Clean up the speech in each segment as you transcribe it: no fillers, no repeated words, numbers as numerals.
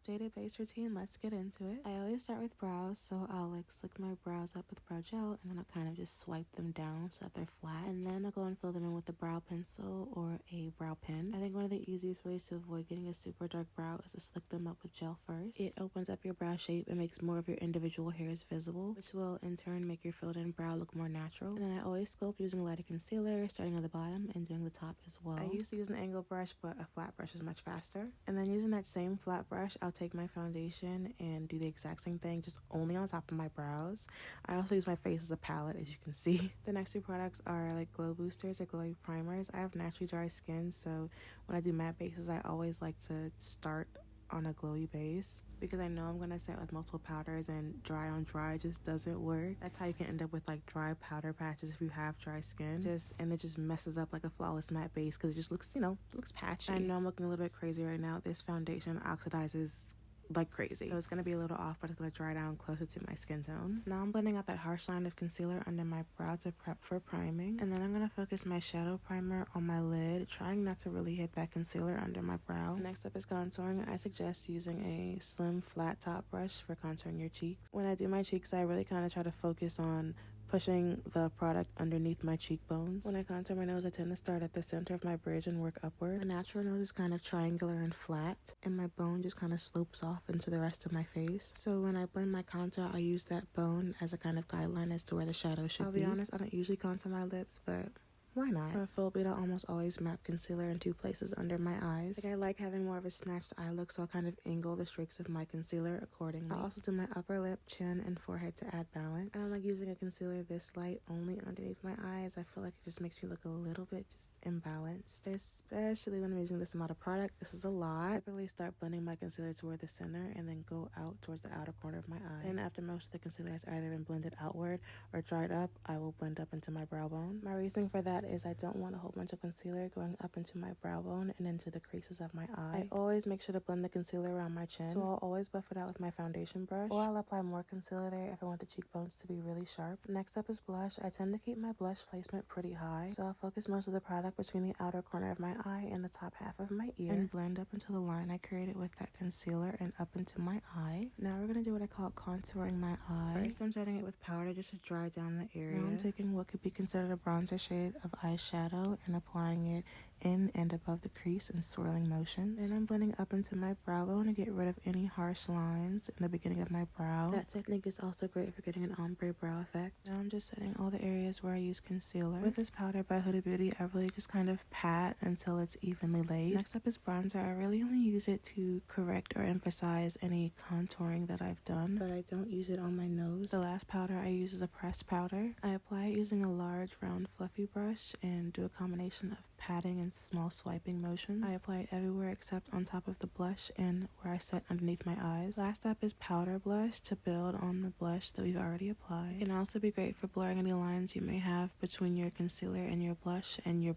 updated base routine. Let's get into it. I always start with brows, so I'll like slick my brows up with brow gel, and then I'll kind of just swipe them down so that they're flat, and then I'll go and fill them in with a brow pencil or a brow pen. I think one of the easiest ways to avoid getting a super dark brow is to slick them up with gel first. It opens up your brow shape and makes more of your individual hairs visible, which will in turn make your filled in brow look more natural. And then I always sculpt using a lighter concealer, starting at the bottom and doing the top as well. I used to use an angled brush, but a flat brush is much faster. And then using that same flat brush, I'll take my foundation and do the exact same thing, just only on top of my brows. I also use my face as a palette, as you can see. The next two products are like glow boosters or glowy primers. I have naturally dry skin, so when I do matte bases, I always like to start on a glowy base because I know I'm gonna set with multiple powders, and dry on dry just doesn't work. That's how you can end up with like dry powder patches if you have dry skin. And it just messes up like a flawless matte base because it just looks, looks patchy. I know I'm looking a little bit crazy right now. This foundation oxidizes like crazy, so it's gonna be a little off, but it's gonna dry down closer to my skin tone. Now I'm blending out that harsh line of concealer under my brow to prep for priming, and then I'm gonna focus my shadow primer on my lid, trying not to really hit that concealer under my brow. Next up is contouring. I suggest using a slim flat top brush for contouring your cheeks. When I do my cheeks, I really kind of try to focus on pushing the product underneath my cheekbones. When I contour my nose, I tend to start at the center of my bridge and work upward. My natural nose is kind of triangular and flat, and my bone just kind of slopes off into the rest of my face. So when I blend my contour, I use that bone as a kind of guideline as to where the shadow should be. I'll be honest, I don't usually contour my lips, but why not? For a full beat, I almost always map concealer in two places under my eyes. Like, I like having more of a snatched eye look, so I'll kind of angle the streaks of my concealer accordingly. I'll also do my upper lip, chin, and forehead to add balance. I don't like using a concealer this light only underneath my eyes. I feel like it just makes me look a little bit just imbalanced, especially when I'm using this amount of product. This is a lot. I typically start blending my concealer toward the center and then go out towards the outer corner of my eye. Then after most of the concealer has either been blended outward or dried up, I will blend up into my brow bone. My reasoning for that is I don't want a whole bunch of concealer going up into my brow bone and into the creases of my eye. I always make sure to blend the concealer around my chin, so I'll always buff it out with my foundation brush, or I'll apply more concealer there if I want the cheekbones to be really sharp. Next up is blush. I tend to keep my blush placement pretty high, so I'll focus most of the product between the outer corner of my eye and the top half of my ear, and blend up into the line I created with that concealer and up into my eye. Now we're gonna do what I call contouring my eye. First, I'm setting it with powder just to dry down the area. Now I'm taking what could be considered a bronzer shade of eyeshadow and applying it in and above the crease in swirling motions. Then I'm blending up into my brow bone to get rid of any harsh lines in the beginning of my brow. That technique is also great for getting an ombre brow effect. Now I'm just setting all the areas where I use concealer. With this powder by Huda Beauty, I really just kind of pat until it's evenly laid. Next up is bronzer. I really only use it to correct or emphasize any contouring that I've done, but I don't use it on my nose. The last powder I use is a pressed powder. I apply it using a large round fluffy brush and do a combination of patting and small swiping motions. I apply it everywhere except on top of the blush and where I set underneath my eyes. Last up is powder blush to build on the blush that we've already applied. It can also be great for blurring any lines you may have between your concealer and your blush and your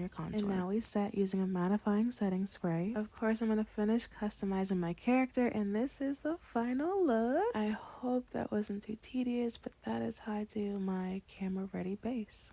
contour. And now we set using a mattifying setting spray. Of course, I'm going to finish customizing my character, and this is the final look. I hope that wasn't too tedious, but that is how I do my camera ready base.